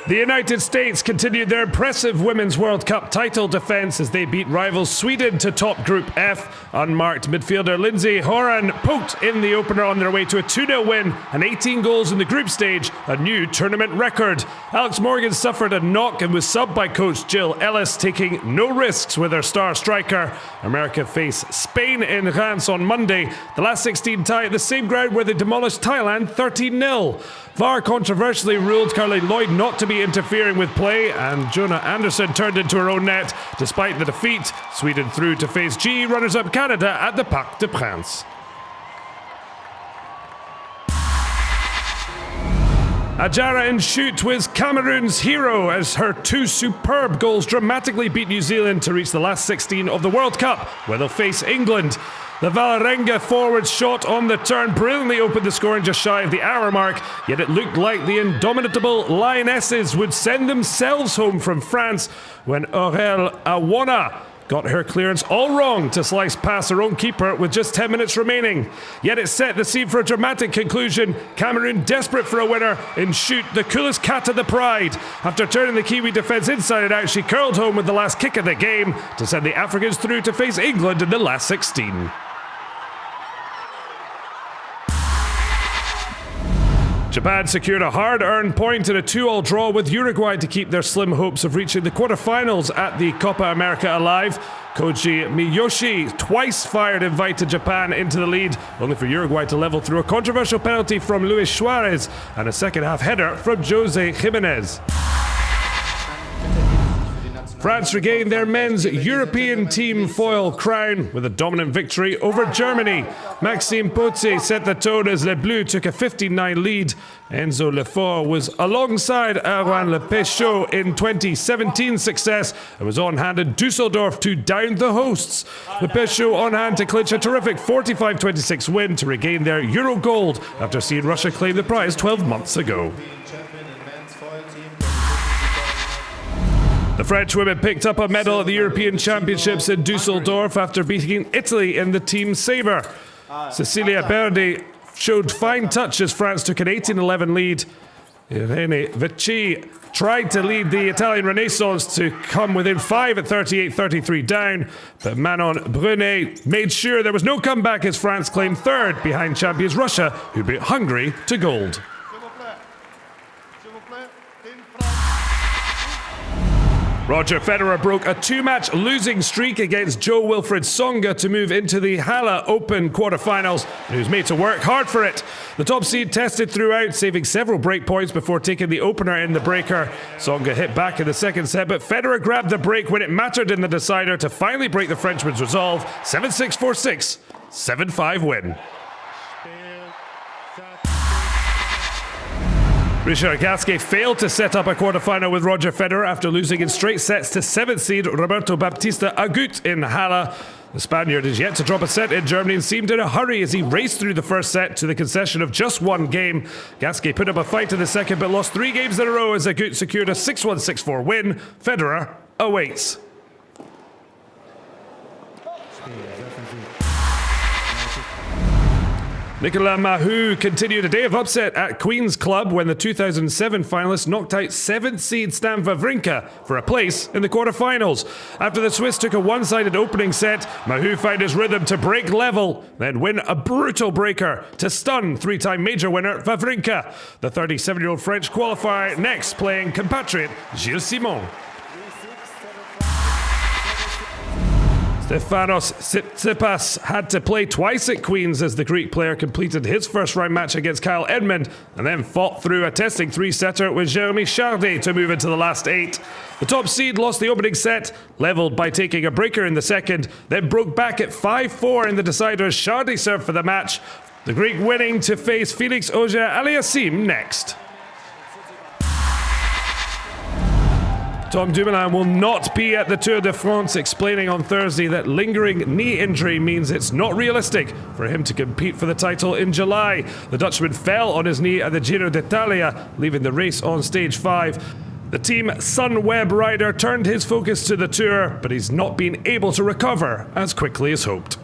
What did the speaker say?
The United States continued their impressive Women's World Cup title defence as they beat rivals Sweden to top Group F. Unmarked midfielder Lindsey Horan poked in the opener on their way to a 2-0 win and 18 goals in the group stage, a new tournament record. Alex Morgan suffered a knock and was subbed by coach Jill Ellis, taking no risks with her star striker. America face Spain in Reims on Monday. The last 16 tie at the same ground where they demolished Thailand 13-0. VAR controversially ruled Caroline Lloyd not to be interfering with play, and Jonah Anderson turned into her own net. Despite the defeat, Sweden through to face G runners-up Canada at the Parc des Princes. Adjara Nshoot was Cameroon's hero as her two superb goals dramatically beat New Zealand to reach the last 16 of the World Cup, where they'll face England. The Vålerenga forward shot on the turn brilliantly opened the scoring just shy of the hour mark, yet it looked like the indomitable Lionesses would send themselves home from France when Aurèle Aouana got her clearance all wrong to slice past her own keeper with just 10 minutes remaining. Yet it set the scene for a dramatic conclusion. Cameroon desperate for a winner. Nshoot, the coolest cat of the pride. After turning the Kiwi defence inside and out, she curled home with the last kick of the game to send the Africans through to face England in the last 16. Japan secured a hard-earned point in a 2-2 draw with Uruguay to keep their slim hopes of reaching the quarterfinals at the Copa America alive. Koji Miyoshi twice fired invited Japan into the lead, only for Uruguay to level through a controversial penalty from Luis Suarez and a second-half header from Jose Jimenez. France regained their men's European team foil crown with a dominant victory over Germany. Maxime Pottier set the tone as Les Bleus took a 15-9 lead. Enzo Lefort was alongside Erwan Le Péchot in 2017's success and was on hand in Dusseldorf to down the hosts. Le Péchot on hand to clinch a terrific 45-26 win to regain their Euro gold after seeing Russia claim the prize 12 months ago. The French women picked up a medal at the European Championships in Dusseldorf after beating Italy in the team sabre. Cecilia Berdi showed fine touch as France took an 18-11 lead. Irene Vici tried to lead the Italian Renaissance to come within 5 at 38-33 down, but Manon Brunet made sure there was no comeback as France claimed third behind champions Russia, who beat Hungary to gold. Roger Federer broke a 2-match losing streak against Jo-Wilfried Tsonga to move into the Halle Open quarterfinals, and he was made to work hard for it. The top seed tested throughout, saving several break points before taking the opener in the breaker. Tsonga hit back in the second set, but Federer grabbed the break when it mattered in the decider to finally break the Frenchman's resolve. 7-6, 4-6, 7-5 win. Richard Gasquet failed to set up a quarterfinal with Roger Federer after losing in straight sets to 7th seed Roberto Baptista Agut in Halle. The Spaniard is yet to drop a set in Germany and seemed in a hurry as he raced through the first set to the concession of just one game. Gasquet put up a fight in the second but lost 3 games in a row as Agut secured a 6-1, 6-4 win. Federer awaits. Nicolas Mahut continued a day of upset at Queen's Club when the 2007 finalists knocked out 7th seed Stan Wawrinka for a place in the quarterfinals. After the Swiss took a one-sided opening set, Mahut found his rhythm to break level, then win a brutal breaker to stun 3-time major winner Wawrinka. The 37-year-old French qualifier next playing compatriot Gilles Simon. Stefanos Tsitsipas had to play twice at Queen's as the Greek player completed his first round match against Kyle Edmund and then fought through a testing 3-setter with Jeremy Chardy to move into the last 8. The top seed lost the opening set, levelled by taking a breaker in the second, then broke back at 5-4 in the decider as Chardy served for the match. The Greek winning to face Felix Auger-Aliassime next. Tom Dumoulin will not be at the Tour de France, explaining on Thursday that lingering knee injury means it's not realistic for him to compete for the title in July. The Dutchman fell on his knee at the Giro d'Italia, leaving the race on stage 5. The Team Sunweb rider turned his focus to the Tour, but he's not been able to recover as quickly as hoped.